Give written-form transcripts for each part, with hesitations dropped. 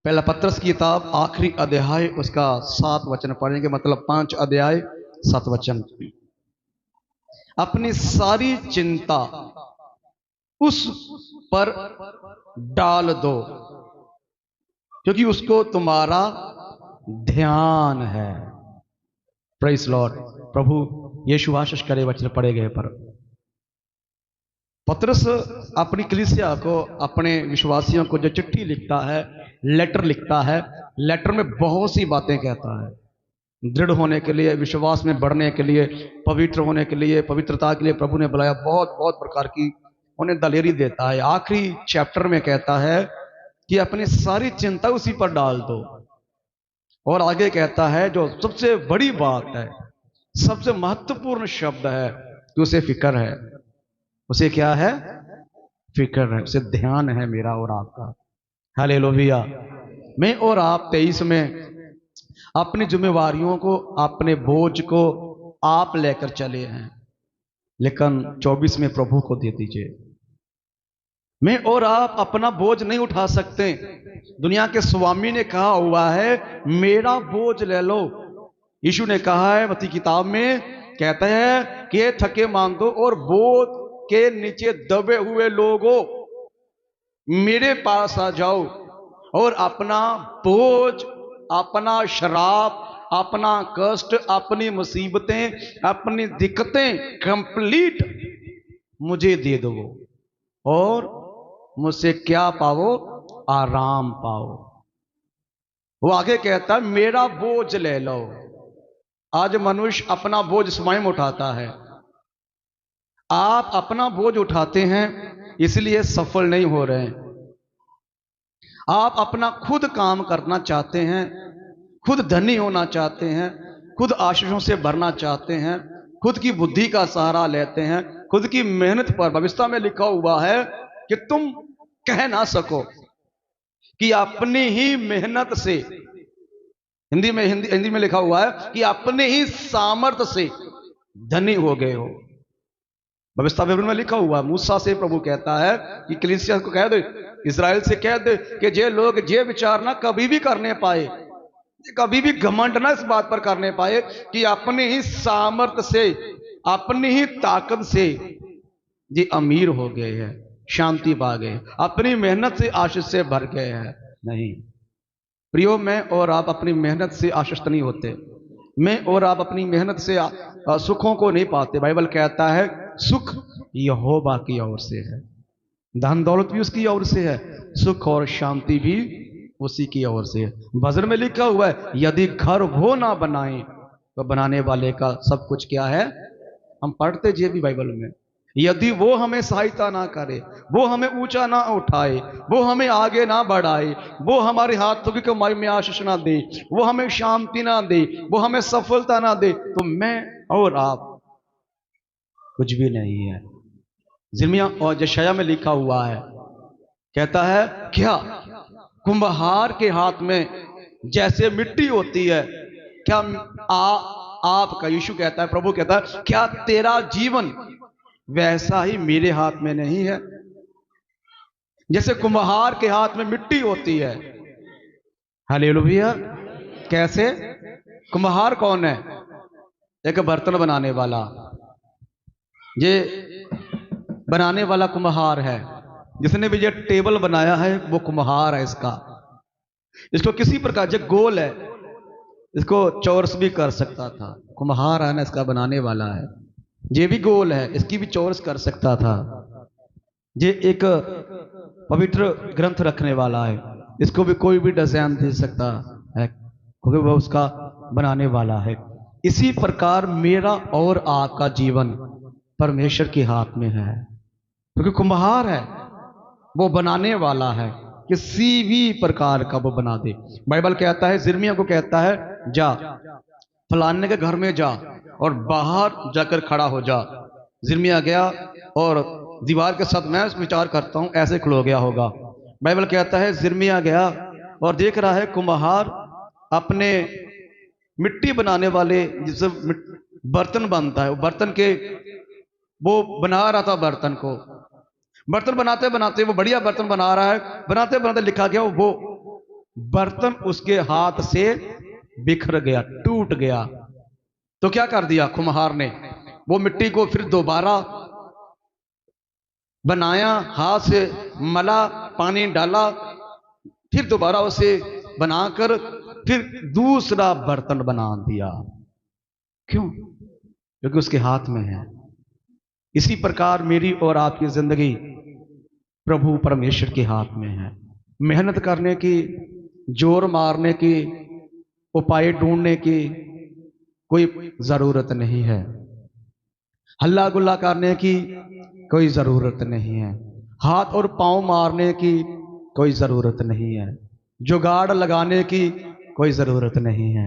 पहला पत्रस की किताब आखिरी अध्याय उसका 7 वचन पढ़ेंगे, मतलब 5 अध्याय 7 वचन। अपनी सारी चिंता उस पर डाल दो क्योंकि उसको तुम्हारा ध्यान है। Praise Lord. प्रभु यीशु आशीष करे वचन पढ़े गए पर पत्रस अपनी कलीसिया को, अपने विश्वासियों को जो चिट्ठी लिखता है, लेटर लिखता है, लेटर में बहुत सी बातें कहता है। दृढ़ होने के लिए, विश्वास में बढ़ने के लिए, पवित्र होने के लिए, पवित्रता के लिए प्रभु ने बुलाया। बहुत बहुत प्रकार की उन्हें दलेरी देता है। आखिरी चैप्टर में कहता है कि अपनी सारी चिंता उसी पर डाल दो, और आगे कहता है जो सबसे बड़ी बात है, सबसे महत्वपूर्ण शब्द है कि उसे फिक्र है। उसे क्या है? फिक्र है, उसे ध्यान है मेरा और आपका। हालेलुया। मैं और आप 23 में अपनी जिम्मेवारियों को, अपने बोझ को आप लेकर चले हैं, लेकिन 24 में प्रभु को दे दीजिए। मैं और आप अपना बोझ नहीं उठा सकते। दुनिया के स्वामी ने कहा हुआ है मेरा बोझ ले लो। यीशु ने कहा है मत्ती किताब में, कहता है कि थके मांदो और बोझ के नीचे दबे हुए लोगों मेरे पास आ जाओ और अपना बोझ, अपना शराब, अपना कष्ट, अपनी मुसीबतें, अपनी दिक्कतें कंप्लीट मुझे दे दो और मुझसे क्या पाओ? आराम पाओ। वो आगे कहता है मेरा बोझ ले लो। आज मनुष्य अपना बोझ स्वयं उठाता है। आप अपना बोझ उठाते हैं इसलिए सफल नहीं हो रहे हैं। आप अपना खुद काम करना चाहते हैं, खुद धनी होना चाहते हैं, खुद आशीषों से भरना चाहते हैं, खुद की बुद्धि का सहारा लेते हैं, खुद की मेहनत पर भविष्य में लिखा हुआ है कि तुम कह ना सको कि अपनी ही मेहनत से, हिंदी में लिखा हुआ है कि अपने ही सामर्थ्य से धनी हो गए हो। भविष्य में लिखा हुआ, मूसा से प्रभु कहता है कि कलीसिया को कह दे, इज़राइल से कह दे कि जे लोग जे विचार ना कभी भी करने पाए, कभी भी घमंड ना इस बात पर करने पाए कि अपनी ही सामर्थ्य से, अपनी ही ताकत से ये अमीर हो गए हैं, शांति पा गए, अपनी मेहनत से आशीष से भर गए हैं। नहीं प्रियो, मैं और आप अपनी मेहनत से आशीष नहीं होते। मैं और आप अपनी मेहनत से सुखों को नहीं पाते। बाइबल कहता है सुख यहोवा की ओर से है, धन दौलत भी उसकी ओर से है, सुख और शांति भी उसी की ओर से है। भजन में लिखा हुआ है यदि घर वो ना बनाए तो बनाने वाले का सब कुछ क्या है? हम पढ़ते जे भी बाइबल में, यदि वो हमें सहायता ना करे, वो हमें ऊंचा ना उठाए, वो हमें आगे ना बढ़ाए, वो हमारे हाथों की कमाई में आशीष ना दे, वो हमें शांति ना दे, वो हमें सफलता ना दे, तो मैं और आप कुछ भी नहीं है। जिर्मिया और यशायाह में लिखा हुआ है, कहता है क्या कुंभार के हाथ में जैसे मिट्टी होती है, क्या आपका, यीशु कहता है, प्रभु कहता है, क्या तेरा जीवन वैसा ही मेरे हाथ में नहीं है? जैसे कुम्हार के हाथ में मिट्टी होती है। हालेलुया। कैसे? कुम्हार कौन है? एक बर्तन बनाने वाला। ये बनाने वाला कुम्हार है। जिसने भी ये टेबल बनाया है वो कुम्हार है। इसको किसी प्रकार, जो गोल है इसको चौरस भी कर सकता था। कुम्हार है ना, इसका बनाने वाला है। ये भी गोल है, इसकी भी चौरस कर सकता था। ये एक पवित्र ग्रंथ रखने वाला है, इसको भी कोई भी डिजाइन दे सकता है क्योंकि वह उसका बनाने वाला है। इसी प्रकार मेरा और आपका जीवन परमेश्वर के हाथ में है, क्योंकि कुम्हार है, वो बनाने वाला है, किसी भी प्रकार का वो बना दे। बाइबल कहता है, जिर्मिया को कहता है जा फलाने के घर में जा और बाहर जाकर खड़ा हो जा। जिर्मिया गया और दीवार के साथ, मैं विचार करता हूं ऐसे खड़ो गया होगा। बाइबल कहता है जिर्मिया गया और देख रहा है कुम्हार अपने मिट्टी बनाने वाले, जिससे बर्तन बनता है, वो बर्तन के वो बना रहा था बर्तन को। बर्तन बनाते बनाते वो बढ़िया बर्तन बना रहा है, बनाते बनाते लिखा गया वो बर्तन उसके हाथ से बिखर गया, टूट गया। तो क्या कर दिया कुम्हार ने, वो मिट्टी को फिर दोबारा बनाया, हाथ से मला, पानी डाला, फिर दोबारा उसे बनाकर फिर दूसरा बर्तन बना दिया। क्यों? क्योंकि उसके हाथ में है। इसी प्रकार मेरी और आपकी जिंदगी प्रभु परमेश्वर के हाथ में है। मेहनत करने की, जोर मारने की, उपाय ढूंढने की कोई जरूरत नहीं है। हल्ला गुल्ला करने की कोई जरूरत नहीं है। हाथ और पांव मारने की कोई जरूरत नहीं है। जुगाड़ लगाने की कोई जरूरत नहीं है।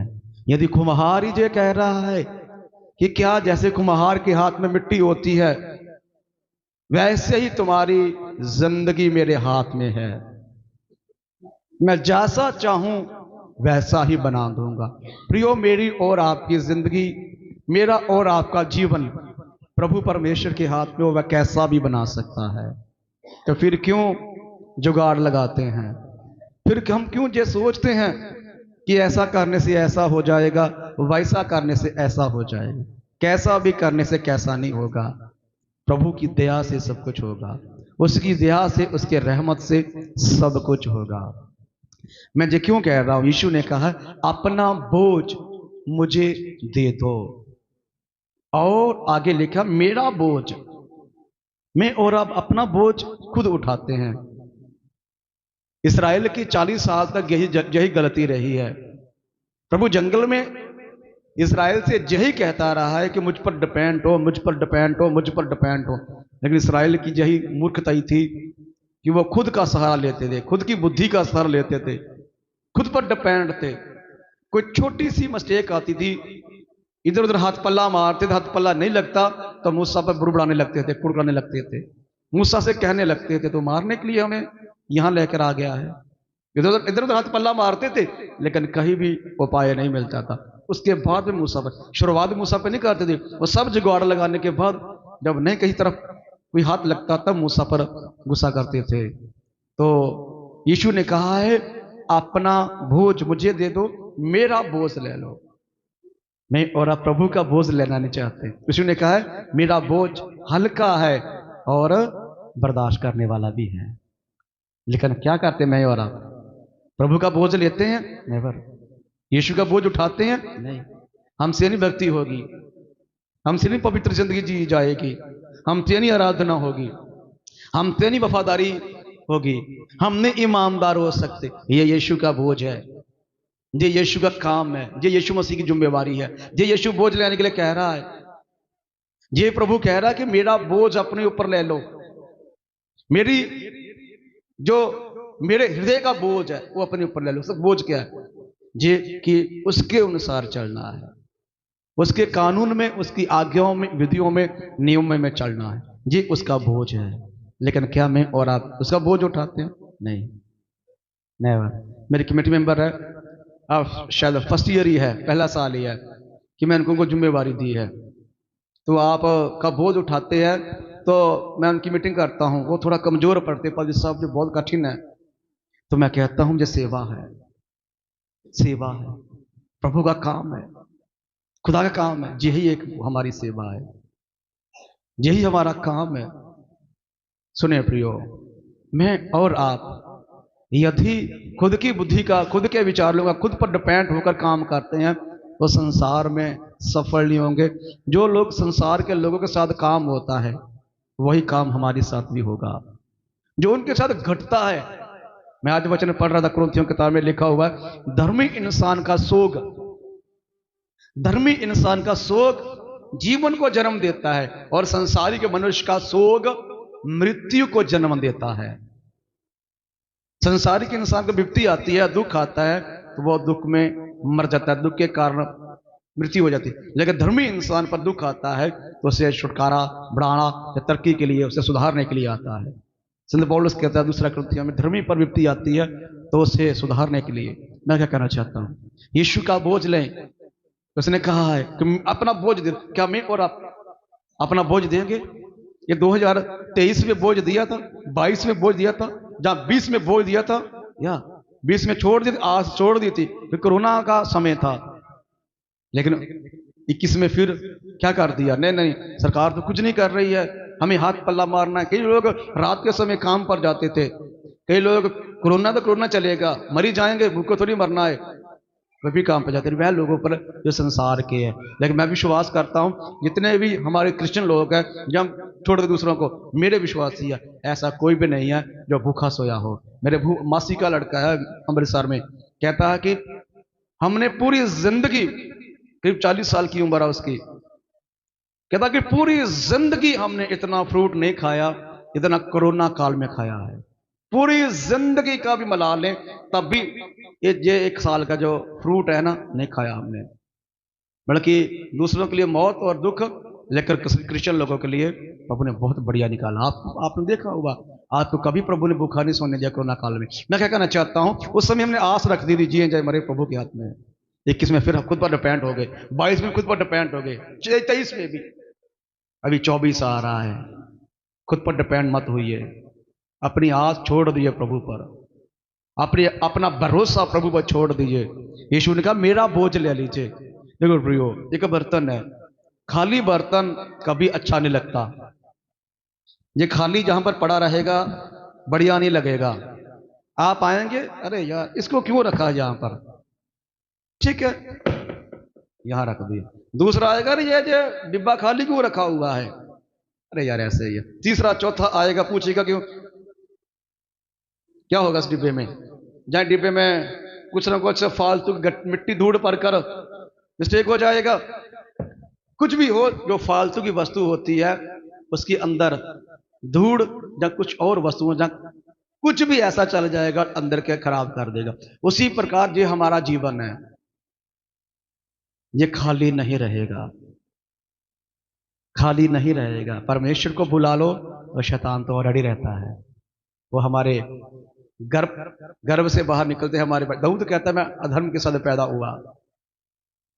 यदि कुम्हार ही ये कह रहा है कि क्या जैसे कुम्हार के हाथ में मिट्टी होती है, वैसे ही तुम्हारी जिंदगी मेरे हाथ में है, मैं जैसा चाहूं वैसा ही बना दूंगा। प्रियो, मेरी और आपकी जिंदगी, मेरा और आपका जीवन प्रभु परमेश्वर के हाथ में हो, वह कैसा भी बना सकता है। तो फिर क्यों जुगाड़ लगाते हैं? फिर हम क्यों ये सोचते हैं कि ऐसा करने से ऐसा हो जाएगा, वैसा करने से ऐसा हो जाएगा? कैसा भी करने से कैसा नहीं होगा। प्रभु की दया से सब कुछ होगा। उसकी दया से, उसके रहमत से सब कुछ होगा। मैं ये क्यों कह रहा हूं? यीशु ने कहा अपना बोझ मुझे दे दो, और आगे लिखा मेरा बोझ। मैं और आप अपना बोझ खुद उठाते हैं। इसराइल की 40 साल तक यही गलती रही है। प्रभु जंगल में इसराइल से यही कहता रहा है कि मुझ पर डिपेंड हो, मुझ पर डिपेंड हो, मुझ पर डिपेंड हो। लेकिन इसराइल की यही मूर्खता थी कि वो खुद का सहारा लेते थे, खुद की बुद्धि का सहारा लेते थे, खुद पर डिपेंड थे। कोई छोटी सी मिस्टेक आती थी, इधर उधर हाथ पल्ला मारते थे, हाथ पल्ला नहीं लगता तो मूसा पर बुड़बुड़ाने लगते थे, कुड़कुड़ाने लगते थे। मूसा से कहने लगते थे तो मारने के लिए हमें यहां लेकर आ गया है। इधर उधर हाथ पल्ला मारते थे, लेकिन कहीं भी उपाय नहीं मिलता था। उसके बाद में मूसा पर, शुरुआत मूसा पर नहीं करते थे, वो सब जुगाड़ लगाने के बाद जब नहीं कहीं तरफ कोई हाथ लगता तब मूसा पर गुस्सा करते थे। तो यीशु ने कहा है अपना बोझ मुझे दे दो, मेरा बोझ ले लो। मैं और आप प्रभु का बोझ लेना नहीं चाहते। यीशु ने कहा है मेरा बोझ हल्का है और बर्दाश्त करने वाला भी है। लेकिन क्या करते मैं और आप? प्रभु का बोझ लेते हैं? नेवर। यीशु का बोझ उठाते हैं? नहीं। हमसे नहीं भक्ति होगी, हमसे नहीं पवित्र जिंदगी जी जाएगी, हमसे नहीं आराधना होगी, हमसे नहीं वफादारी होगी, हम नहीं ईमानदार हो सकते। ये यीशु का बोझ है, ये यीशु का काम है, ये यीशु मसीह की जिम्मेवारी है। ये यीशु बोझ लेने के लिए कह रहा है। ये प्रभु कह रहा है कि मेरा बोझ अपने ऊपर ले लो। मेरी जो मेरे हृदय का बोझ है वो अपने ऊपर ले लो। सब बोझ क्या है? ये कि उसके अनुसार चलना है, उसके कानून में, उसकी आज्ञाओं में, विधियों में, नियमों में चलना है। ये उसका बोझ है। लेकिन क्या मैं और आप उसका बोझ उठाते हैं? नहीं, नेवर। मेरी कमेटी मेंबर है, अब शायद फर्स्ट ईयर ही है, पहला साल ही है कि मैंने उनको जिम्मेवारी दी है। तो आप का बोझ उठाते हैं तो मैं उनकी मीटिंग करता हूँ, वो थोड़ा कमजोर पड़ते, पर साहब जो बहुत कठिन है, तो मैं कहता हूँ ये सेवा है, सेवा है, प्रभु का काम है, खुदा का काम है। यही एक हमारी सेवा है, यही हमारा काम है। सुने प्रियो, मैं और आप यदि खुद की बुद्धि का, खुद के विचारों का, खुद पर डिपेंड होकर काम करते हैं तो संसार में सफल नहीं होंगे। जो लोग संसार के लोगों के साथ काम होता है वही काम हमारे साथ भी होगा। जो उनके साथ घटता है, मैं आज वचन पढ़ रहा था, कुरिन्थियों की किताब में लिखा हुआ है धर्मी इंसान का सोग, धर्मी इंसान का सोग जीवन को जन्म देता है और संसारी के मनुष्य का सोग मृत्यु को जन्म देता है। संसारिक इंसान को विपत्ति आती है, दुख आता है, तो वो दुख में मर जाता है, दुख के कारण मृत्यु हो जाती है। लेकिन धर्मी इंसान पर दुख आता है तो उसे छुटकारा, बढ़ाना या तरक्की के लिए, उसे सुधारने के लिए आता है। संत पौलुस कहता है दूसरा कुरिन्थियों में, धर्मी पर विपत्ति आती है तो उसे सुधारने के लिए। मैं क्या कहना चाहता हूँ, यीशु का बोझ लें। उसने कहा है कि अपना बोझ दे। क्या मैं और आप अपना बोझ देंगे? ये 2023 में बोझ दिया था, 22 में बोझ दिया था, जहां 20 में बोझ दिया था, या बीच में छोड़ दी, आस छोड़ दी थी, फिर कोरोना का समय था, लेकिन 21 में फिर क्या कर दिया, नहीं नहीं सरकार तो कुछ नहीं कर रही है, हमें हाथ पल्ला मारना है। कई लोग रात के समय काम पर जाते थे, कई लोग कोरोना तो कोरोना चलेगा, मरी जाएंगे, भूख को थोड़ी मरना है, वे भी काम पर जाते हैं। वह लोगों पर जो संसार के हैं। लेकिन मैं विश्वास करता हूं जितने भी हमारे क्रिश्चियन लोग हैं, जब हम छोड़ के दूसरों को, मेरे विश्वासी है ऐसा कोई भी नहीं है जो भूखा सोया हो। मेरे मासी का लड़का है अमृतसर में, कहता है कि हमने पूरी जिंदगी, करीब 40 साल की उम्र है उसकी, कहता कि पूरी जिंदगी हमने इतना फ्रूट नहीं खाया इतना कोरोना काल में खाया है। पूरी जिंदगी का भी मिला लें तब भी ये 1 साल का जो फ्रूट है ना, नहीं खाया हमने। बल्कि दूसरों के लिए मौत और दुख, लेकर क्रिश्चियन लोगों के लिए प्रभु ने बहुत बढ़िया निकाला। आपने देखा होगा, आपको कभी प्रभु ने भूखा नहीं सोने दिया कोरोना काल में। मैं क्या कहना चाहता हूं, उस समय हमने आस रख दी थी, जिए जाए मरे प्रभु के हाथ में। 21 में फिर खुद पर डिपेंड हो गए, 22 में खुद पर डिपेंड हो गए, 23 में भी, अभी 24 आ रहा है। खुद पर डिपेंड मत हुई, अपनी आस छोड़ दिए प्रभु पर, अपना भरोसा प्रभु पर छोड़ दीजिए। यीशु ने कहा मेरा बोझ ले लीजिए। देखो प्रियो, एक बर्तन है, खाली बर्तन कभी अच्छा नहीं लगता, ये खाली जहां पर पड़ा रहेगा बढ़िया नहीं लगेगा। आप आएंगे, अरे यार इसको क्यों रखा है यहां पर, ठीक है यहां रख दिया। दूसरा आएगा, अरे ये डिब्बा खाली क्यों रखा हुआ है, अरे यार ऐसे ही है। तीसरा चौथा आएगा, पूछेगा क्यों, क्या होगा इस डिब्बे में, जहां डिब्बे में कुछ ना कुछ फालतू मिट्टी धूड़ पर कर मिस्टेक हो जाएगा। कुछ भी हो जो फालतू की वस्तु होती है, उसके अंदर धूड़ या कुछ और वस्तुओं, जहां कुछ भी ऐसा चल जाएगा अंदर के खराब कर देगा। उसी प्रकार ये हमारा जीवन है, ये खाली नहीं रहेगा, खाली नहीं रहेगा। परमेश्वर को बुला लो तो शैतान तो ऑलरेडी रहता है, वो हमारे गर्भ से बाहर निकलते हैं। हमारे दाऊद कहता है मैं अधर्म के साथ पैदा हुआ।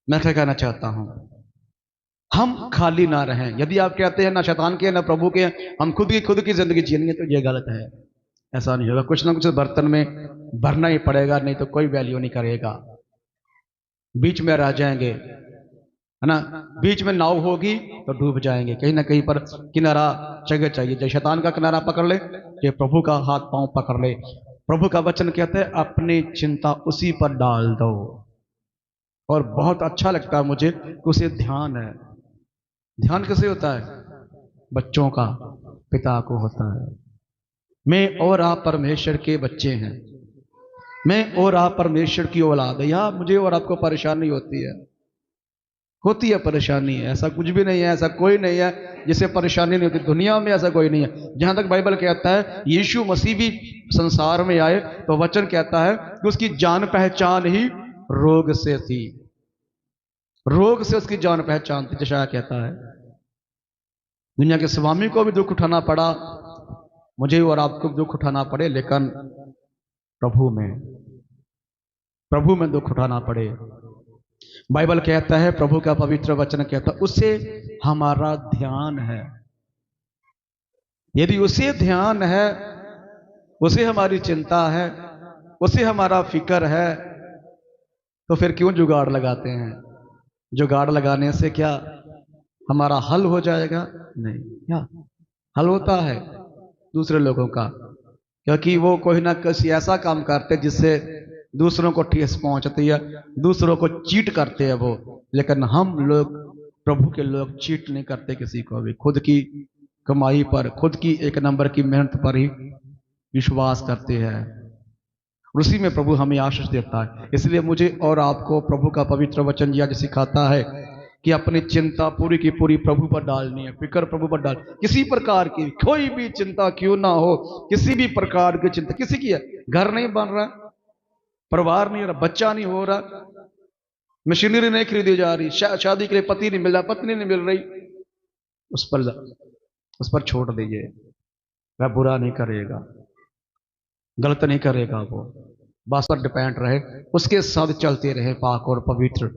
मैं क्या कहना चाहता हूं, हम खाली ना रहें। यदि आप कहते हैं ना शैतान के ना प्रभु के, हम खुद की जिंदगी जिएंगे, तो ये गलत है। ऐसा नहीं होगा, कुछ ना कुछ बर्तन में भरना ही पड़ेगा, नहीं तो कोई वैल्यू नहीं करेगा। बीच में रह जाएंगे, है ना, बीच में नाव होगी तो डूब जाएंगे। कहीं ना कहीं पर किनारा जगह चाहिए, जब शैतान का किनारा पकड़ ले, ये प्रभु का हाथ पांव पकड़ ले। प्रभु का वचन कहते हैं अपनी चिंता उसी पर डाल दो। और बहुत अच्छा लगता है मुझे कि उसे ध्यान है। ध्यान कैसे होता है, बच्चों का पिता को होता है। मैं और आप परमेश्वर के बच्चे हैं, मैं और आप परमेश्वर की औलाद है। यहां मुझे और आपको परेशानी होती है परेशानी है, ऐसा कुछ भी नहीं है, ऐसा कोई नहीं है जिसे परेशानी नहीं होती। दुनिया में ऐसा कोई नहीं है। जहां तक बाइबल कहता है यीशु मसीह भी संसार में आए तो वचन कहता है कि उसकी जान पहचान ही रोग से थी, रोग से उसकी जान पहचान थी। यशायाह कहता है दुनिया के स्वामी को भी दुख उठाना पड़ा, मुझे और आपको दुख उठाना पड़े, लेकिन प्रभु में दुख उठाना पड़े। बाइबल कहता है, प्रभु का पवित्र वचन कहता है उसे हमारा ध्यान है। यदि उसे ध्यान है, उसे हमारी चिंता है, उसे हमारा फिक्र है, तो फिर क्यों जुगाड़ लगाते हैं। जुगाड़ लगाने से क्या हमारा हल हो जाएगा, नहीं। क्या हल होता है दूसरे लोगों का, क्योंकि वो कोई ना किसी ऐसा काम करते जिससे दूसरों को ठेस पहुंचती है, दूसरों को चीट करते हैं वो। लेकिन हम लोग प्रभु के लोग चीट नहीं करते किसी को भी, खुद की कमाई पर, खुद की 1 नंबर की मेहनत पर ही विश्वास करते हैं। उसी में प्रभु हमें आशीष देता है। इसलिए मुझे और आपको प्रभु का पवित्र वचन यह सिखाता है कि अपनी चिंता पूरी की पूरी प्रभु पर डालनी है, फिक्र प्रभु पर डाल। किसी प्रकार की कोई भी चिंता क्यों ना हो, किसी भी प्रकार की चिंता किसी की है, घर नहीं बन रहा, परिवार नहीं हो रहा, बच्चा नहीं हो रहा, मशीनरी नहीं खरीदी जा रही, शादी के लिए पति नहीं मिल रहा, पत्नी नहीं मिल रही, उस पर छोड़ दीजिए। वह बुरा नहीं करेगा, गलत नहीं करेगा, वो बस पर डिपेंड रहे, उसके साथ चलते रहे पाक और पवित्र,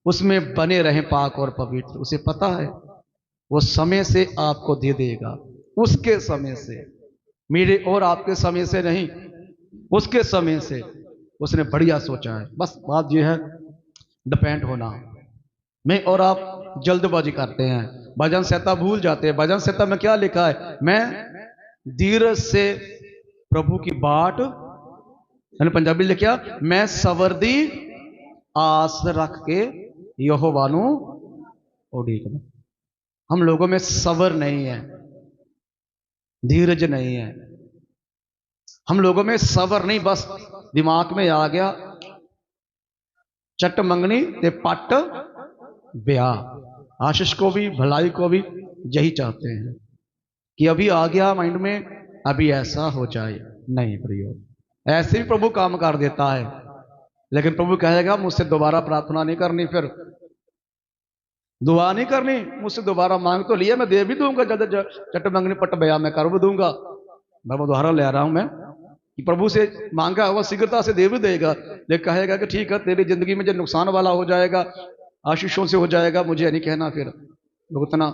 उसमें बने रहे पाक और पवित्र। उसे पता है वो समय से आपको दे देगा, उसके समय से, मेरे और आपके समय से नहीं, उसके समय से। उसने बढ़िया सोचा है। बस बात यह है, डिपेंड होना। मैं और आप जल्दबाजी करते हैं, भजन संहिता भूल जाते हैं। भजन संहिता में क्या लिखा है? मैं धीरज से प्रभु की बाट, मैंने पंजाबी लिखा, मैं सवरदी आस रख के यहोवा नू उड़ीकना। हम लोगों में सबर नहीं है, धीरज नहीं है। हम लोगों में सबर नहीं, बस दिमाग में आ गया चट मंगनी ते पट ब्याह। आशीष को भी, भलाई को भी यही चाहते हैं कि अभी आ गया माइंड में, अभी ऐसा हो जाए। नहीं प्रियो, ऐसे भी प्रभु काम कर देता है, लेकिन प्रभु कहेगा मुझसे दोबारा प्रार्थना नहीं करनी, फिर दुआ नहीं करनी मुझसे दोबारा। मांग तो लिया, मैं दे भी दूंगा, जब चट मंगनी पट ब्याह मैं कर भी दूंगा। मैं उदाहरण ले रहा हूं मैं, कि प्रभु से मांगा हुआ शीघ्रता से दे भी देगा, लेकिन कहेगा कि ठीक है तेरी जिंदगी में जो नुकसान वाला हो जाएगा, आशीषों से हो जाएगा, मुझे नहीं कहना फिर भुगतना।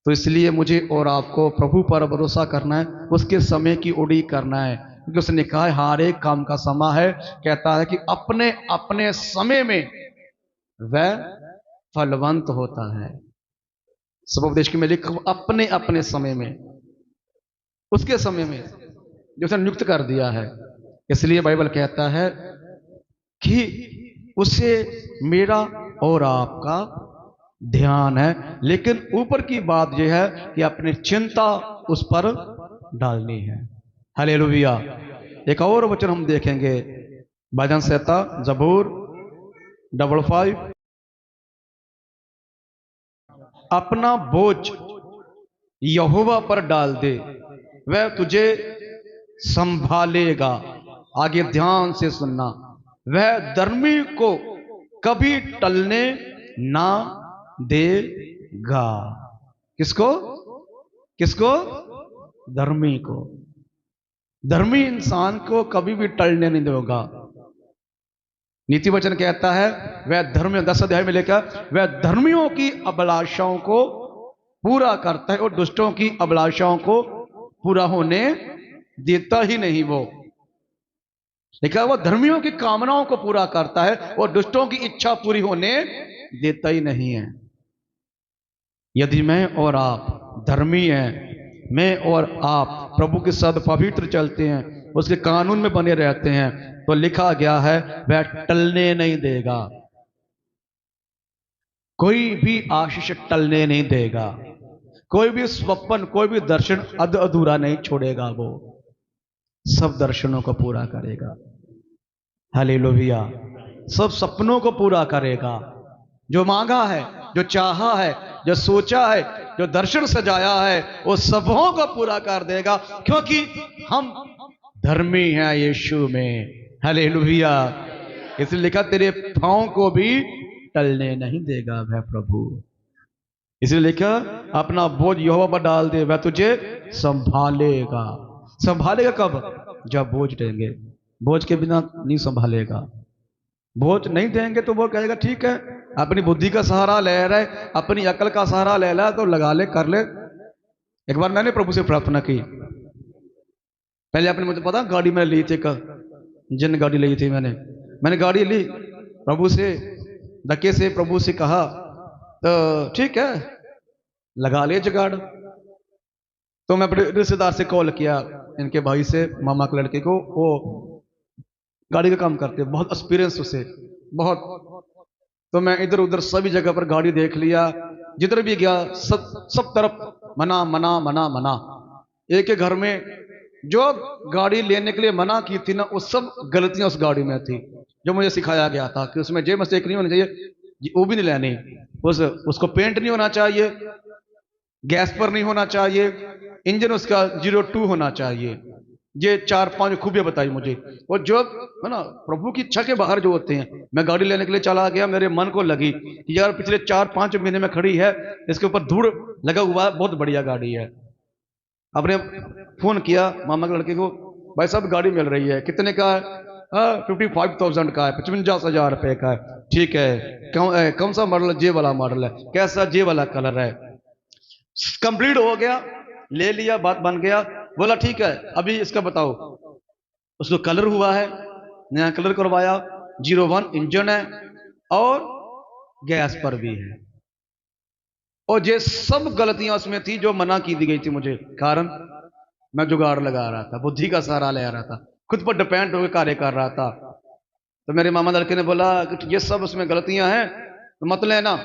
तो इसलिए मुझे और आपको प्रभु पर भरोसा करना है, उसके समय की उड़ीक करना है, क्योंकि उसने कहा है हर एक काम का समय है। कहता है कि अपने अपने समय में वह फलवंत होता है। सब उपदेश की मैं लिखूं, अपने अपने समय में, उसके समय में जो उसने नियुक्त कर दिया है। इसलिए बाइबल कहता है कि उसे मेरा और आपका ध्यान है, लेकिन ऊपर की बात यह है कि अपनी चिंता उस पर डालनी है। हालेलुया। एक और वचन हम देखेंगे, भजन संहिता जबूर 55, अपना बोझ यहोवा पर डाल दे, वह तुझे संभालेगा। आगे ध्यान से सुनना, वह धर्मी को कभी टलने ना देगा। किसको? किसको? धर्मी को। धर्मी इंसान को कभी भी टलने नहीं देगा। नीति वचन कहता है वह धर्म, 10 अध्याय में लेकर, वह धर्मियों की अभिलाषाओं को पूरा करता है और दुष्टों की अभिलाषाओं को पूरा होने देता ही नहीं। वो लिखा, वह धर्मियों की कामनाओं को पूरा करता है और दुष्टों की इच्छा पूरी होने देता ही नहीं है। यदि मैं और आप धर्मी हैं, मैं और आप प्रभु के साथ पवित्र चलते हैं, उसके कानून में बने रहते हैं, तो लिखा गया है वह टलने नहीं देगा। कोई भी आशीष टलने नहीं देगा, कोई भी स्वप्न, कोई भी दर्शन अधूरा नहीं छोड़ेगा। वो सब दर्शनों को पूरा करेगा। हालेलुया। सब सपनों को पूरा करेगा। जो मांगा है, जो चाहा है, जो सोचा है, जो दर्शन सजाया है, वो सबों को पूरा कर देगा, क्योंकि हम धर्मी हैं यीशु में। हालेलुया। इसलिए लिखा, तेरे पांव को भी टलने नहीं देगा वह प्रभु। इसलिए लिखा, अपना बोझ यहोवा पर डाल दे, वह तुझे संभालेगा। संभालेगा कब? जब बोझ देंगे। बोझ के बिना नहीं संभालेगा। बोझ नहीं देंगे तो वो कहेगा ठीक है, अपनी बुद्धि का सहारा ले रहा है, अपनी अकल का सहारा ले रहा है, तो लगा ले, कर ले। एक बार मैंने प्रभु से प्रार्थना की, पहले आपने मुझे पता गाड़ी मैंने ली थी, जिन गाड़ी ली थी मैंने गाड़ी ली, प्रभु से धक्के से प्रभु से कहा तो ठीक है लगा ले जुगाड़। तो मैं अपने रिश्तेदार से कॉल किया, इनके भाई से, मामा के लड़के को, वो गाड़ी का काम करते, बहुत एक्सपीरियंस उसे, बहुत। तो मैं इधर उधर सभी जगह पर गाड़ी देख लिया, जिधर भी गया सब तरफ मना मना मना मना। एक एक घर में जो गाड़ी लेने के लिए मना की थी ना, वो सब गलतियां उस गाड़ी में थी, जो मुझे सिखाया गया था कि उसमें जे मिस्टेक नहीं होनी चाहिए, वो भी नहीं लेनी। उसको पेंट नहीं होना चाहिए, गैस पर नहीं होना चाहिए, इंजन उसका 02 होना चाहिए। ये 4-5 खूबियां बताई मुझे। और जो है ना प्रभु की इच्छा के बाहर जो होते हैं, मैं गाड़ी लेने के लिए चला गया, मेरे मन को लगी कि यार पिछले 4-5 महीने में खड़ी है, इसके ऊपर धूड़ लगा हुआ है, बहुत बढ़िया गाड़ी है। आपने फोन किया मामा के लड़के को, भाई साहब गाड़ी मिल रही है, कितने का है? 55,000 का है, 55,000 रुपए का है। ठीक है, कौन सा मॉडल? जे वाला मॉडल है। कैसा? जे वाला कलर है। कंप्लीट हो गया, ले लिया, बात बन गया। बोला ठीक है, अभी इसका बताओ। उसको कलर हुआ है, नया कलर करवाया, 01 इंजन है और गैस पर भी है। और ये सब गलतियां उसमें थी जो मना की दी गई थी मुझे, कारण मैं जुगाड़ लगा रहा था, बुद्धि का सहारा ले रहा था, खुद पर डिपेंड होकर कार्य कर रहा था। तो मेरे मामा लड़के ने बोला कि ये सब उसमें गलतियां हैं तो मत लेना।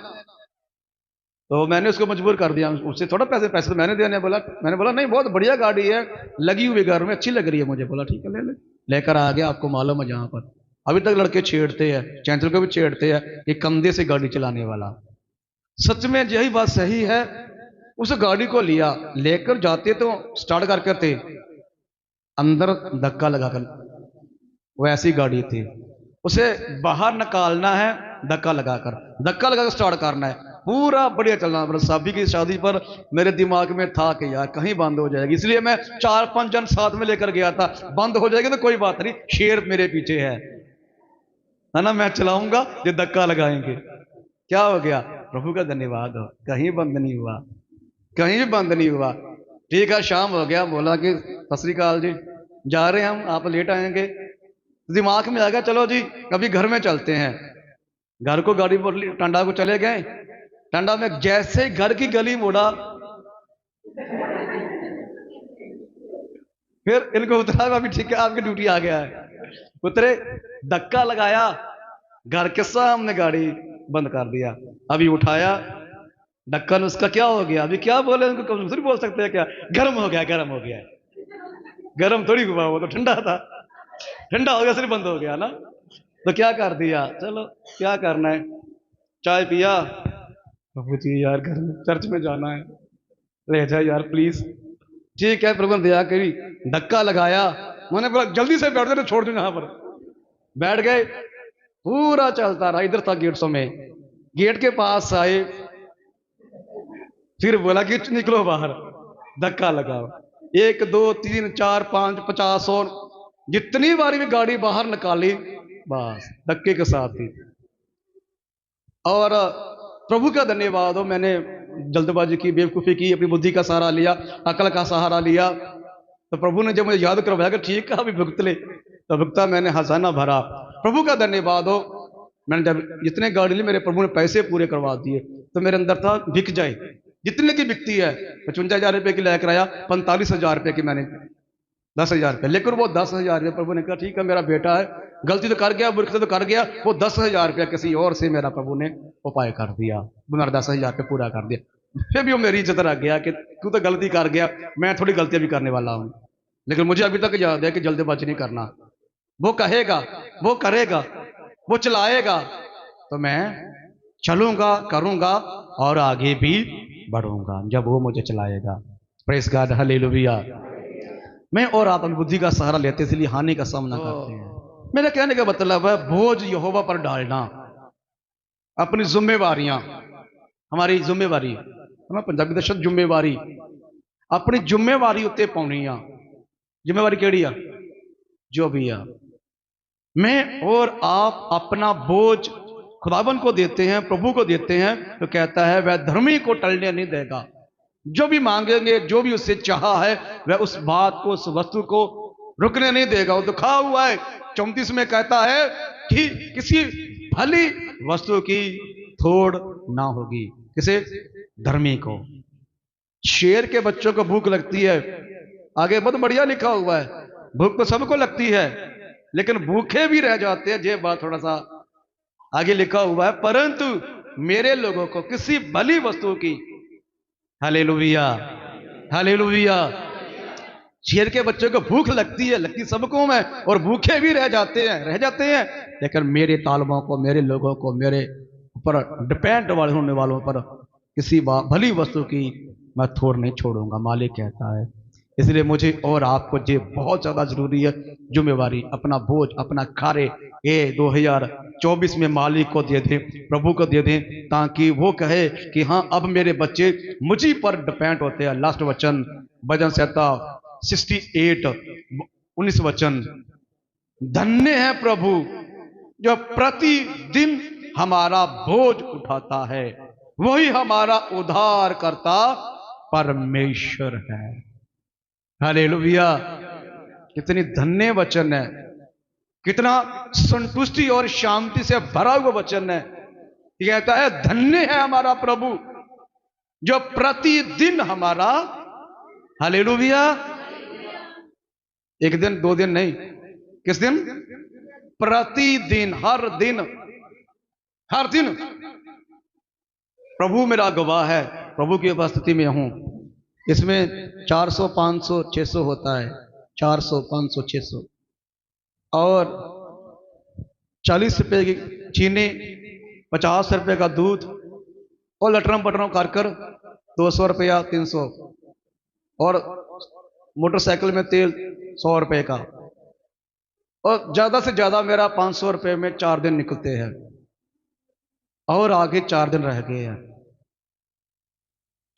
तो मैंने उसको मजबूर कर दिया, उससे थोड़ा पैसे पैसे तो मैंने देने। मैंने बोला नहीं, बहुत बढ़िया गाड़ी है, लगी हुई घर में, अच्छी लग रही है मुझे। बोला ठीक है, ले ले। लेकर आ गया। आपको मालूम है जहां पर अभी तक लड़के छेड़ते हैं, चैंचल को भी छेड़ते हैं कि कंधे से गाड़ी चलाने वाला। सच में यही बात सही है। उस गाड़ी को लिया, लेकर जाते तो स्टार्ट करके थे, अंदर धक्का लगाकर, वो ऐसी गाड़ी थी। उसे बाहर निकालना है, धक्का लगाकर स्टार्ट करना है, पूरा बढ़िया चलना। पर साबी की शादी पर मेरे दिमाग में था कि यार कहीं बंद हो जाएगी, इसलिए मैं 4-5 जन साथ में लेकर गया था। बंद हो जाएगी तो कोई बात नहीं, शेर मेरे पीछे है ना, मैं चलाऊंगा, ये धक्का लगाएंगे। क्या हो गया? प्रभु का धन्यवाद हो, कहीं बंद नहीं हुआ, कहीं भी बंद नहीं हुआ। ठीक है, शाम हो गया, बोला कि सत श्री अकाल जी, जा रहे हैं हम, आप लेट आएंगे। दिमाग में आ गया चलो जी कभी घर में चलते हैं। घर को गाड़ी पर टांडा को चले गए। टांडा में जैसे घर की गली मोड़ा, फिर इनको उतरा, अभी ठीक है आपकी ड्यूटी आ गया है। उतरे, धक्का लगाया, घर के सामने गाड़ी बंद कर दिया। अभी उठाया ढक्कन, उसका क्या हो गया? अभी क्या बोले उनको, कम बोल सकते हैं क्या? गर्म हो गया, गर्म हो गया। गर्म थोड़ी हुआ, वो तो ठंडा था, ठंडा हो गया सिर्फ बंद हो गया ना। तो क्या कर दिया, चलो क्या करना है, चाय पिया। प्रभु जी यार घर में चर्च में जाना है, ले जाए यार प्लीज। ठीक है, प्रभु ने दया करी, धक्का लगाया। मैंने बोला जल्दी से बैठ दे, छोड़ दो यहां पर। बैठ गए, पूरा चलता रहा। इधर था गेट में, गेट के पास आए, फिर बोला कि निकलो बाहर, धक्का लगाओ। 1 2 3 4 5 50 और जितनी बारी भी गाड़ी बाहर निकाली, बस धक्के के साथ ही। और प्रभु का धन्यवाद हो, मैंने जल्दबाजी की, बेवकूफ़ी की, अपनी बुद्धि का सहारा लिया, अकल का सहारा लिया। तो प्रभु ने जब मुझे याद करवाया कि ठीक है अभी भुगत ले, तो भुगता, मैंने हजाना भरा। प्रभु का धन्यवाद हो। मैंने जब जितने गाड़ी ली, मेरे प्रभु ने पैसे पूरे करवा दिए। तो मेरे अंदर था बिक जाए, जितने की बिकती है। 55,000 रुपये की लेकर आया, 45,000 रुपये की मैंने, 10,000 रुपये। लेकिन वो 10,000 रुपये प्रभु ने कहा ठीक है, मेरा बेटा है, गलती तो कर गया, मूर्खता तो कर गया। वो 10,000 रुपया किसी और से मेरा प्रभु ने उपाय कर दिया, मेरा 10,000 रुपये पूरा कर दिया। फिर भी वो मेरी इज्जत रख गया कि तू तो गलती कर गया, मैं थोड़ी गलतियां भी करने वाला हूं। लेकिन मुझे अभी तक याद है कि जल्दबाजी नहीं करना। वो कहेगा, वो करेगा, वो चलाएगा, तो मैं चलूंगा, करूंगा और आगे भी बढ़ूंगा जब वो मुझे चलाएगा। Press God, hallelujah. मैं और आप अपनी बुद्धि का सहारा लेते, इसलिए हानि का सामना करते हैं। मेरे कहने का मतलब है बोझ यहोवा पर डालना, अपनी जिम्मेवारियां, हमारी जिम्मेवारी है ना, पंजाबी का शब्द जिम्मेवारी, अपनी जिम्मेवारी उत्ते पाउनी आ। जिम्मेवारी केड़ी आ? जो भी आ, मैं और आप अपना बोझ खुदावन को देते हैं, प्रभु को देते हैं, तो कहता है वह धर्मी को टलने नहीं देगा। जो भी मांगेंगे, जो भी उससे चाहा है, वह उस बात को, उस वस्तु को रुकने नहीं देगा। वो दुखा हुआ है 34 में कहता है कि किसी भली वस्तु की थोड़ ना होगी। किसे? धर्मी को। शेर के बच्चों को भूख लगती है, आगे बहुत बढ़िया लिखा हुआ है, भूख तो सबको लगती है, लेकिन भूखे भी रह जाते हैं। ये बात थोड़ा सा आगे लिखा हुआ है, परंतु मेरे लोगों को किसी भली वस्तु की, हालेलुया, हालेलुया। शेर के बच्चों को भूख लगती है, लगती सबको में, और भूखे भी रह जाते हैं, लेकिन मेरे तालबों को, मेरे लोगों को, मेरे ऊपर डिपेंड होने वालों पर किसी भली वस्तु की मैं थोड़ नहीं छोड़ूंगा, मालिक कहता है। इसलिए मुझे और आपको ये बहुत ज्यादा जरूरी है, जिम्मेवारी, अपना बोझ, अपना कार्य ये 2024 में मालिक को दे दें, प्रभु को दे दें, ताकि वो कहे कि हाँ अब मेरे बच्चे मुझी पर डिपेंड होते हैं। लास्ट वचन, भजन संहिता 68 19 वचन, धन्य है प्रभु जो प्रतिदिन हमारा बोझ उठाता है, वही हमारा उद्धार करता परमेश्वर है। हालेलुया। कितनी धन्य वचन है। कितना संतुष्टि और शांति से भरा हुआ वचन है। ये कहता है धन्य है हमारा प्रभु जो प्रतिदिन हमारा, हालेलुया, एक दिन दो दिन नहीं, किस दिन? प्रतिदिन, हर दिन, हर दिन। प्रभु मेरा गवाह है, प्रभु की उपस्थिति में हूं। इसमें 400 500 600 होता है, 400 500 600, और 40 रुपए की चीनी, 50 रुपए का दूध, और लटरम पटरम कर 200 रुपया 300, और मोटरसाइकिल में तेल 100 रुपए का, और ज्यादा से ज्यादा मेरा 500 रुपए में 4 दिन निकलते हैं, और आगे 4 दिन रह गए हैं।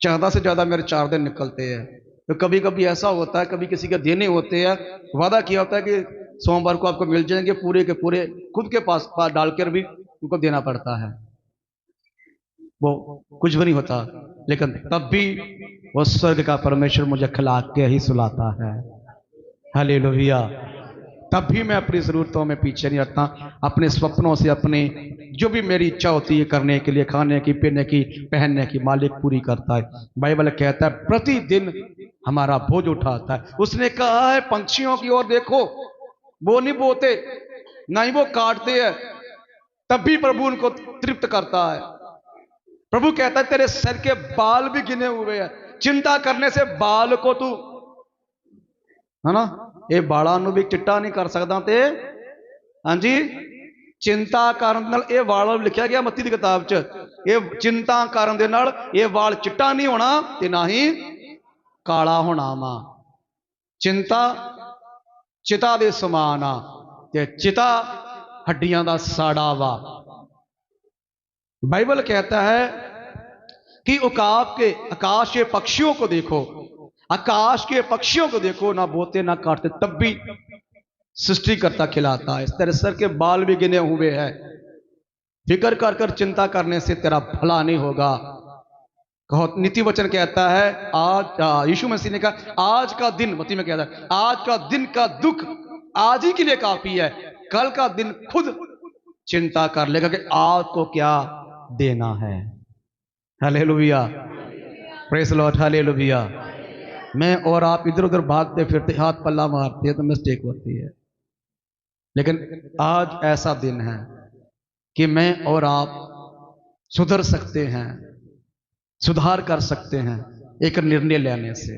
ज्यादा से ज्यादा मेरे 4 दिन निकलते हैं। तो कभी कभी ऐसा होता है, कभी किसी के देने होते हैं, वादा किया होता है कि सोमवार को आपको मिल जाएंगे, पूरे के पूरे खुद के पास डालकर भी उनको देना पड़ता है, वो कुछ भी नहीं होता। लेकिन तब भी वो स्वर्ग का परमेश्वर मुझे खिला के ही सुलाता है, हालेलुया। तब भी मैं अपनी जरूरतों में पीछे नहीं हटता, अपने सपनों से, अपने जो भी मेरी इच्छा होती है करने के लिए, खाने की, पीने की, पहनने की, मालिक पूरी करता है। बाइबल कहता है प्रतिदिन हमारा बोझ उठाता है। उसने कहा है पंछियों की ओर देखो, वो नहीं बोते, ना ही वो काटते हैं, तब भी प्रभु उनको तृप्त करता है। प्रभु कहता है तेरे सर के बाल भी गिने हुए हैं, चिंता करने से बाल को तू, है ना, ये बालों ਨੂੰ भी चिट्टा नहीं कर सकता ते, हाँ जी, चिंता करन नाल ये वाल लिखा गया मत्ती दी किताब च, ये चिंता करन दे नाल ये वाल चिट्टा नहीं होना ते ना ही काला होना वा। चिंता चिता दे समान आ ते चिता हड्डियां दा साड़ा वा। बाइबल कहता है कि आकाश के पक्षियों को देखो, आकाश के पक्षियों को देखो, ना बोते ना काटते, तब भी सृष्टिकर्ता खिलाता है। इस तरह सर के बाल भी गिने हुए हैं। फिक्र कर कर चिंता करने से तेरा भला नहीं होगा। कहो, नीति वचन कहता है, आज यीशु मसीह ने कहा आज का दिन, मत्ती में कहता है आज का दिन का दुख आज ही के लिए काफी है, कल का दिन खुद चिंता कर लेगा कि आज को क्या देना है। Hallelujah, praise the Lord, hallelujah. मैं और आप इधर उधर भागते फिरते, हाथ पल्ला मारते हैं तो मिस्टेक होती है। लेकिन आज ऐसा दिन है कि मैं और आप सुधर सकते हैं, सुधार कर सकते हैं, एक निर्णय लेने से,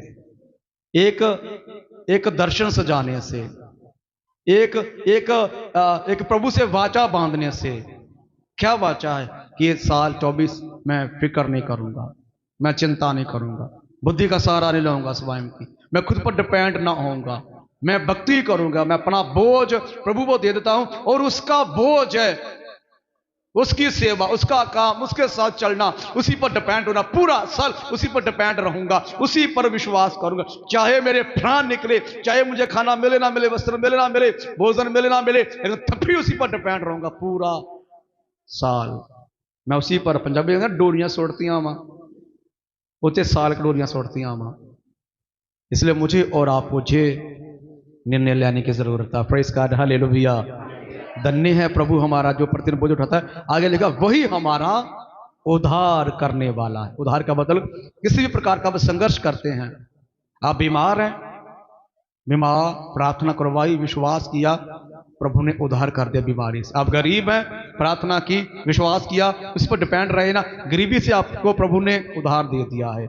एक दर्शन सजाने से, एक प्रभु से वाचा बांधने से। क्या वाचा है कि ये साल 24 मैं फिक्र नहीं करूंगा, मैं चिंता नहीं करूंगा, बुद्धि का सहारा नहीं लूंगा स्वयं की, मैं खुद पर डिपेंड ना होऊंगा, मैं भक्ति करूंगा, मैं अपना बोझ प्रभु को दे देता हूं, और उसका बोझ है, उसकी सेवा, उसका काम, उसके साथ चलना, उसी पर डिपेंड होना, पूरा साल उसी पर डिपेंड रहूंगा, उसी पर विश्वास करूंगा। चाहे मेरे प्राण निकले, चाहे मुझे खाना मिले ना मिले, वस्त्र मिले ना मिले, भोजन मिले ना मिले, लेकिन तब भी उसी पर डिपेंड रहूंगा पूरा साल। मैं उसी पर, पंजाबी कहते हैं डोरियां सोड़तियां वा, उसे साल की डोरियां सोड़तियां वा। इसलिए मुझे और आप मुझे निर्णय लेने की जरूरत है। Praise God, hallelujah. धन्य है प्रभु हमारा जो प्रतिदिन बोझ उठाता है। आगे लिखा वही हमारा उद्धार करने वाला है। उद्धार का मतलब किसी भी प्रकार का संघर्ष करते हैं, आप बीमार हैं, बीमार, प्रार्थना करवाई, विश्वास किया, प्रभु ने उद्धार कर दिया बीमारी से। आप गरीब हैं, प्रार्थना की, विश्वास किया, उस पर डिपेंड रहे ना, गरीबी से आपको प्रभु ने उद्धार दे दिया है,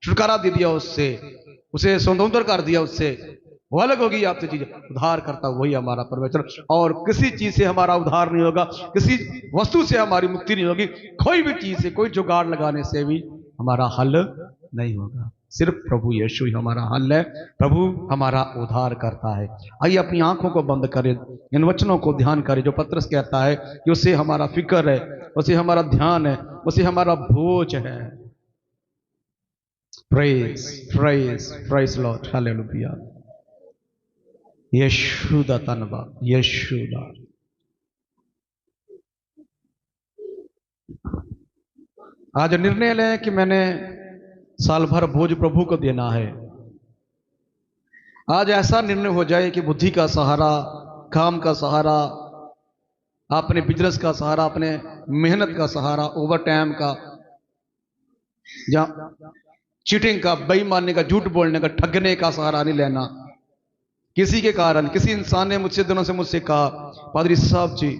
छुटकारा दे दिया उससे, उसे स्वतंत्र कर दिया, उससे वो अलग होगी आपसे चीजें। उद्धार करता वही हमारा परमेश्वर, और किसी चीज से हमारा उद्धार नहीं होगा, किसी वस्तु से हमारी मुक्ति नहीं होगी, कोई भी चीज से, कोई जुगाड़ लगाने से भी हमारा हल नहीं होगा। सिर्फ प्रभु यीशु ही हमारा हल है, प्रभु हमारा उद्धार करता है। आइए अपनी आंखों को बंद करें, इन वचनों को ध्यान करें जो पत्रस कहता है कि उससे हमारा फिक्र है, उसे हमारा ध्यान है, उसे हमारा बोझ है। Praise praise praise lord, hallelujah. Yeshu दा धन्यवाद, यीशु दा। आज निर्णय लें कि मैंने साल भर बोझ प्रभु को देना है। आज ऐसा निर्णय हो जाए कि बुद्धि का सहारा काम का सहारा, अपने बिजनेस का सहारा, अपने मेहनत का सहारा, ओवर टाइम का या चीटिंग का, बेईमानी का, झूठ बोलने का, ठगने का सहारा नहीं लेना। किसी के कारण किसी इंसान ने मुझसे कहा, पादरी साहब जी,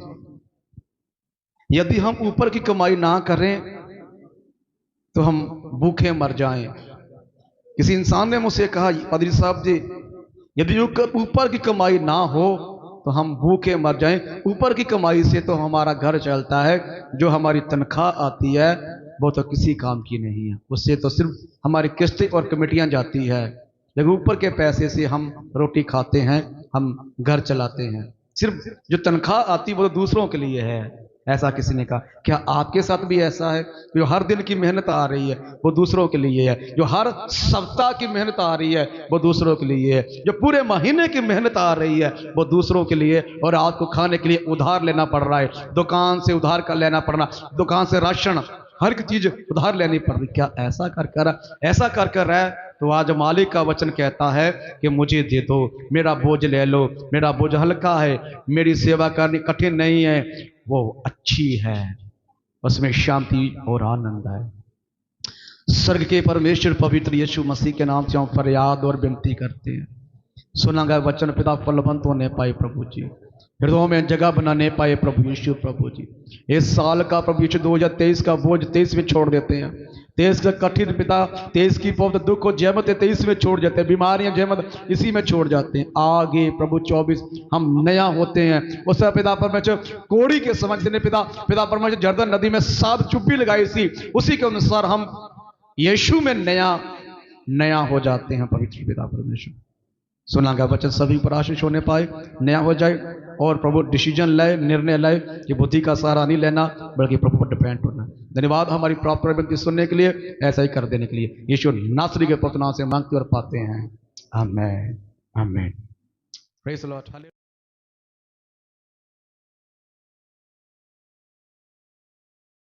यदि हम ऊपर की कमाई ना करें तो हम भूखे मर जाएं। किसी इंसान ने मुझसे कहा, पादरी साहब जी, यदि ऊपर की कमाई ना हो तो हम भूखे मर जाएं। ऊपर की कमाई से तो हमारा घर चलता है, जो हमारी तनख्वाह आती है वो तो किसी काम की नहीं है, उससे तो सिर्फ हमारी किस्तें और कमेटियां जाती है। लेकिन ऊपर के पैसे से हम रोटी खाते हैं, हम घर चलाते हैं। सिर्फ जो तनख्वाह आती है वो तो दूसरों के लिए है, ऐसा किसी ने कहा। क्या आपके साथ भी ऐसा है? जो हर दिन की मेहनत आ रही है वो दूसरों के लिए है, जो हर सप्ताह की मेहनत आ रही है वो दूसरों के लिए है, जो पूरे महीने की मेहनत आ रही है वो दूसरों के लिए, और आपको खाने के लिए उधार लेना पड़ रहा है, दुकान से उधार कर लेना पड़ना, दुकान से राशन हर एक चीज उधार लेनी पड़ रही। क्या ऐसा कर कर है? तो आज मालिक का वचन कहता है कि मुझे दे दो, मेरा बोझ ले लो, मेरा बोझ हल्का है, मेरी सेवा करनी कठिन नहीं है, वो अच्छी है, उसमें शांति और आनंद है। स्वर्ग के परमेश्वर पवित्र यीशु मसीह के नाम से हम फरियाद और विनती करते हैं, सुना गया वचन पिता फलवंत होने पाए प्रभु जी, हृदयों में जगह बनाने पाए प्रभु यीशु। प्रभु जी इस साल का प्रभु यीशु 2023 का बोझ 23 में छोड़ देते हैं, 23 का कठिन पिता, 23 की बहुत दुख और जहमत 23 में छोड़ जाते हैं, बीमारियां जहमत इसी में छोड़ जाते हैं। आगे प्रभु 24 हम नया होते हैं। उस पिता परमेश्वर कोड़ी के समझ देने पिता परमेश्वर जर्दन नदी में 7 चुप्पी लगाई थी, उसी के अनुसार हम यीशु में नया हो जाते हैं। पवित्र पिता परमेश्वर सुना गया वचन सभी पर आशीष होने पाए, नया हो जाए, और प्रभु डिसीजन लाए, निर्णय लाए कि बुद्धि का सहारा नहीं लेना बल्कि प्रभु पर डिपेंड होना। धन्यवाद हमारी प्रॉपर व्यक्ति सुनने के लिए, ऐसा ही कर देने के लिए। यीशु नासरी के पवित्र नाम से मांगते और पाते हैं, आमीन आमीन। Praise the Lord.